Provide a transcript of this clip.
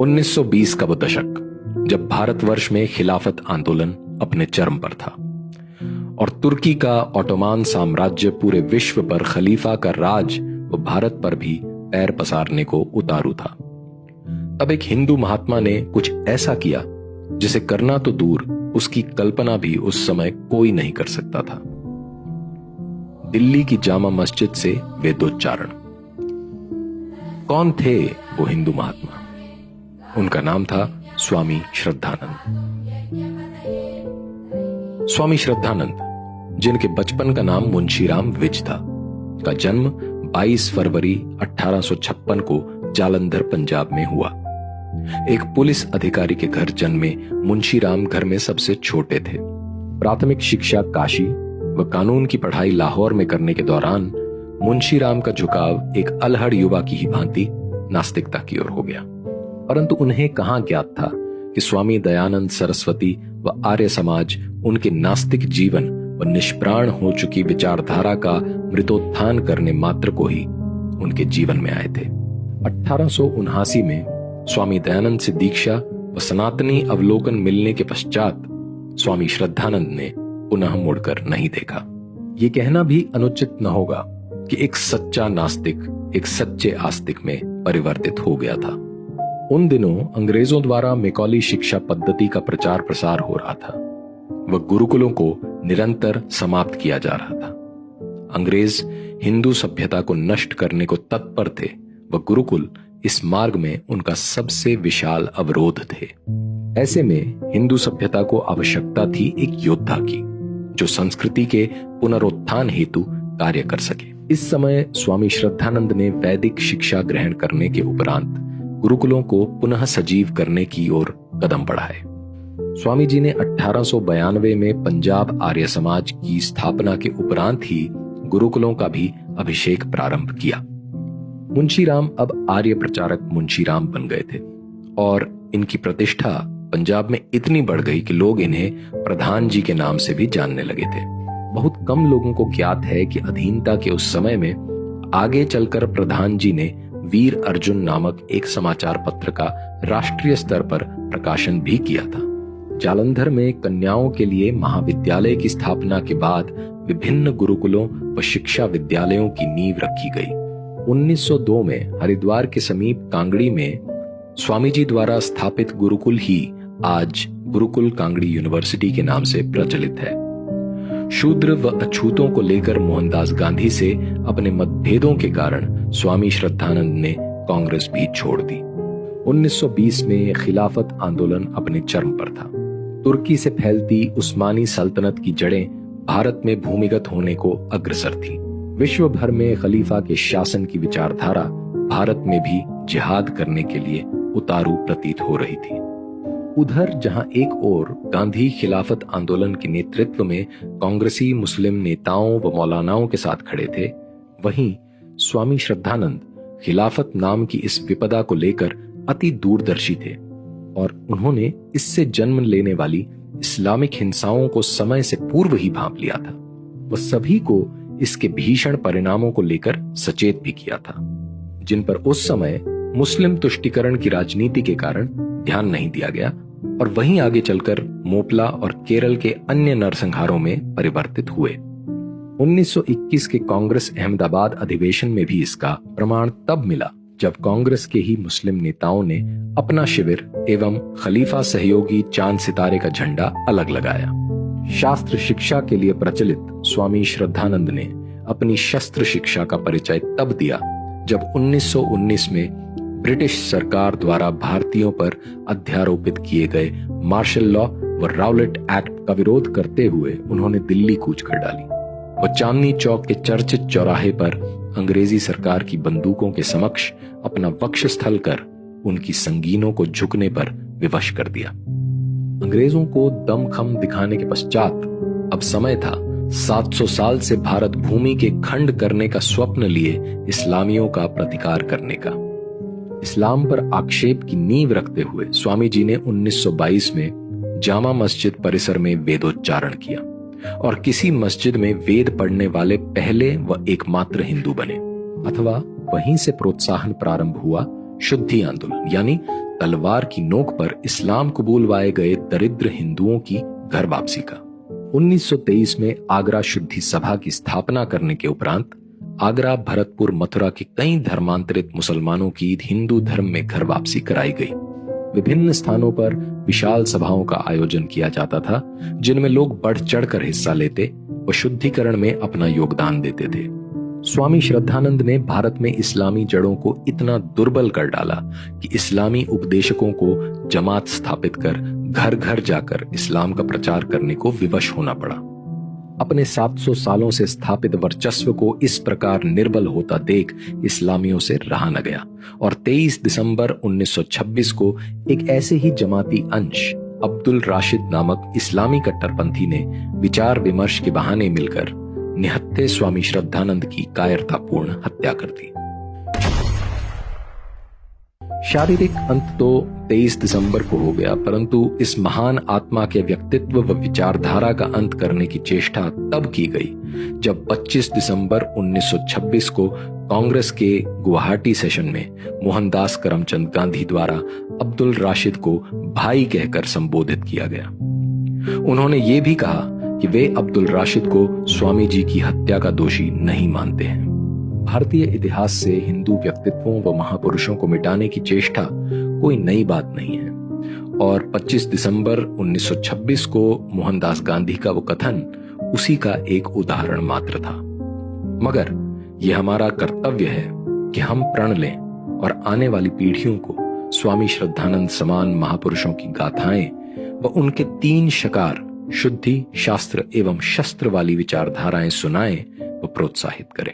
1920 का वो दशक जब भारतवर्ष में खिलाफत आंदोलन अपने चरम पर था और तुर्की का ऑटोमान साम्राज्य पूरे विश्व पर खलीफा का राज व भारत पर भी पैर पसारने को उतारू था। तब एक हिंदू महात्मा ने कुछ ऐसा किया जिसे करना तो दूर, उसकी कल्पना भी उस समय कोई नहीं कर सकता था। दिल्ली की जामा मस्जिद से वेदोच्चारण। कौन थे वो हिंदू महात्मा? उनका नाम था स्वामी श्रद्धानंद। स्वामी श्रद्धानंद, जिनके बचपन का नाम मुंशीराम विज था, का जन्म 22 फरवरी 1856 को जालंधर पंजाब में हुआ। एक पुलिस अधिकारी के घर जन्मे मुंशीराम घर में सबसे छोटे थे। प्राथमिक शिक्षा काशी व कानून की पढ़ाई लाहौर में करने के दौरान मुंशीराम का झुकाव एक अलहड़ युवा की ही भांति नास्तिकता की ओर हो गया। परंतु उन्हें कहां ज्ञात था कि स्वामी दयानंद सरस्वती व आर्य समाज उनके नास्तिक जीवन व निष्प्राण हो चुकी विचारधारा का मृतोत्थान करने मात्र को ही उनके जीवन में आए थे। 1879 में स्वामी दयानंद से दीक्षा व सनातनी अवलोकन मिलने के पश्चात स्वामी श्रद्धानंद ने पुनः मुड़कर नहीं देखा। ये कहना भी अनुचित न होगा कि एक सच्चा नास्तिक एक सच्चे आस्तिक में परिवर्तित हो गया था। उन दिनों अंग्रेजों द्वारा मैकॉली शिक्षा पद्धति का प्रचार प्रसार हो रहा था व गुरुकुलों को निरंतर समाप्त किया जा रहा था। अंग्रेज हिंदू सभ्यता को नष्ट करने को तत्पर थे व गुरुकुल इस मार्ग में उनका सबसे विशाल अवरोध थे। ऐसे में हिंदू सभ्यता को आवश्यकता थी एक योद्धा की, जो संस्कृति के पुनरुत्थान हेतु कार्य कर सके। इस समय स्वामी श्रद्धानंद ने वैदिक शिक्षा ग्रहण करने के उपरांत गुरुकुलों को पुनः सजीव करने की ओर कदम बढ़ाए। स्वामी जी ने 1892 में पंजाब आर्य समाज की स्थापना के उपरांत ही गुरुकुलों का भी अभिषेक प्रारंभ किया। मुंशीराम अब आर्य प्रचारक मुंशीराम बन गए थे और इनकी प्रतिष्ठा पंजाब में इतनी बढ़ गई कि लोग इन्हें प्रधान जी के नाम से भी जानने लगे थे। बहुत कम लोगों को ज्ञात है कि अधीनता के उस समय में आगे चलकर प्रधान जी ने वीर अर्जुन नामक एक समाचार पत्र का राष्ट्रीय स्तर पर प्रकाशन भी किया था। जालंधर में कन्याओं के लिए महाविद्यालय की स्थापना के बाद विभिन्न गुरुकुलों व शिक्षा विद्यालयों की नींव रखी गई। 1902 में हरिद्वार के समीप कांगड़ी में स्वामी जी द्वारा स्थापित गुरुकुल ही आज गुरुकुल कांगड़ी यूनिवर्सिटी के नाम से प्रचलित है। शूद्र व अछूतों को लेकर मोहनदास गांधी से अपने मतभेदों के कारण स्वामी श्रद्धानंद ने कांग्रेस भी छोड़ दी। 1920 में खिलाफत आंदोलन अपने चरम पर था। तुर्की से फैलती उस्मानी सल्तनत की जड़ें भारत में भूमिगत होने को अग्रसर थी। विश्व भर में खलीफा के शासन की विचारधारा भारत में भी जिहाद करने के लिए उतारू प्रतीत हो रही थी। उधर जहां एक ओर गांधी खिलाफत आंदोलन के नेतृत्व में कांग्रेसी मुस्लिम नेताओं व मौलानाओं के साथ खड़े थे, वहीं स्वामी श्रद्धानंद खिलाफत नाम की इस विपदा को लेकर अति दूरदर्शी थे और उन्होंने इससे जन्म लेने वाली इस्लामिक हिंसाओं को समय से पूर्व ही भांप लिया था। वह सभी को इसके भीषण परिणामों को लेकर सचेत भी किया था, जिन पर उस समय मुस्लिम तुष्टीकरण की राजनीति के कारण ध्यान नहीं दिया गया और वहीं आगे चलकर मोपला और केरल के अन्य नरसंहारों में परिवर्तित हुए। 1921 के कांग्रेस अहमदाबाद अधिवेशन में भी इसका प्रमाण तब मिला जब कांग्रेस के ही मुस्लिम नेताओं ने अपना शिविर एवं खलीफा सहयोगी चांद सितारे का झंडा अलग लगाया। शास्त्र शिक्षा के लिए प्रचलित स्वामी श्रद्धानंद ने अपनी शस्त्र शिक्षा का परिचय तब दिया जब 1919 में ब्रिटिश सरकार द्वारा भारतीयों पर अध्यारोपित किए गए मार्शल लॉ व राउलेट एक्ट का विरोध करते हुए उन्होंने दिल्ली कूच कर डाली। वह चांदनी चौक के चर्चित चौराहे पर अंग्रेजी सरकार की बंदूकों के समक्ष अपना वक्षस्थल कर उनकी संगीनों को झुकने पर विवश कर दिया। अंग्रेजों को दमखम दिखाने के पश्चात अब समय था 700 साल से भारत भूमि के खंड करने का स्वप्न लिए इस्लामियों का प्रतिकार करने का। इस्लाम पर आक्षेप की नींव रखते हुए स्वामी जी ने 1922 में जामा मस्जिद परिसर में वेदोच्चारण किया और किसी मस्जिद में वेद पढ़ने वाले पहले व एकमात्र हिंदू बने, अथवा वहीं से प्रोत्साहन प्रारंभ हुआ शुद्धि आंदोलन यानी तलवार की नोक पर इस्लाम कबूलवाए गए दरिद्र हिंदुओं की घर वापसी का। 1923 में आगरा शुद्धि सभा की स्थापना करने के उपरांत आगरा, भरतपुर, मथुरा के कई धर्मांतरित मुसलमानों की हिंदू धर्म में घर वापसी कराई गई। विभिन्न स्थानों पर विशाल सभाओं का आयोजन किया जाता था, जिनमें लोग बढ़ चढ़कर हिस्सा लेते व शुद्धिकरण में अपना योगदान देते थे। स्वामी श्रद्धानंद ने भारत में इस्लामी जड़ों को इतना दुर्बल कर डाला कि इस्लामी उपदेशकों को जमात स्थापित कर घर घर जाकर इस्लाम का प्रचार करने को विवश होना पड़ा। अपने 700 सालों से स्थापित वर्चस्व को इस प्रकार निर्बल होता देख इस्लामियों से रहा न गया और 23 दिसंबर 1926 को एक ऐसे ही जमाती अंश अब्दुल राशिद नामक इस्लामी कट्टरपंथी ने विचार विमर्श के बहाने मिलकर निहत्थे स्वामी श्रद्धानंद की कायरतापूर्ण हत्या कर दी। शारीरिक अंत तो 23 दिसंबर को हो गया, परंतु इस महान आत्मा के व्यक्तित्व व विचारधारा का अंत करने की चेष्टा तब की गई जब 25 दिसंबर 1926 को कांग्रेस के गुवाहाटी सेशन में मोहनदास करमचंद गांधी द्वारा अब्दुल राशिद को भाई कहकर संबोधित किया गया। उन्होंने ये भी कहा कि वे अब्दुल राशिद को स्वामी जी की हत्या का दोषी नहीं मानते हैं। भारतीय इतिहास से हिंदू व्यक्तित्वों व महापुरुषों को मिटाने की चेष्टा कोई नई बात नहीं है और 25 दिसंबर 1926 को मोहनदास गांधी का वो कथन उसी का एक उदाहरण मात्र था। मगर यह हमारा कर्तव्य है कि हम प्रण लें और आने वाली पीढ़ियों को स्वामी श्रद्धानंद समान महापुरुषों की गाथाएं व उनके 3 शकार शुद्धि, शास्त्र एवं शस्त्र वाली विचारधाराएं सुनाएं व प्रोत्साहित करें।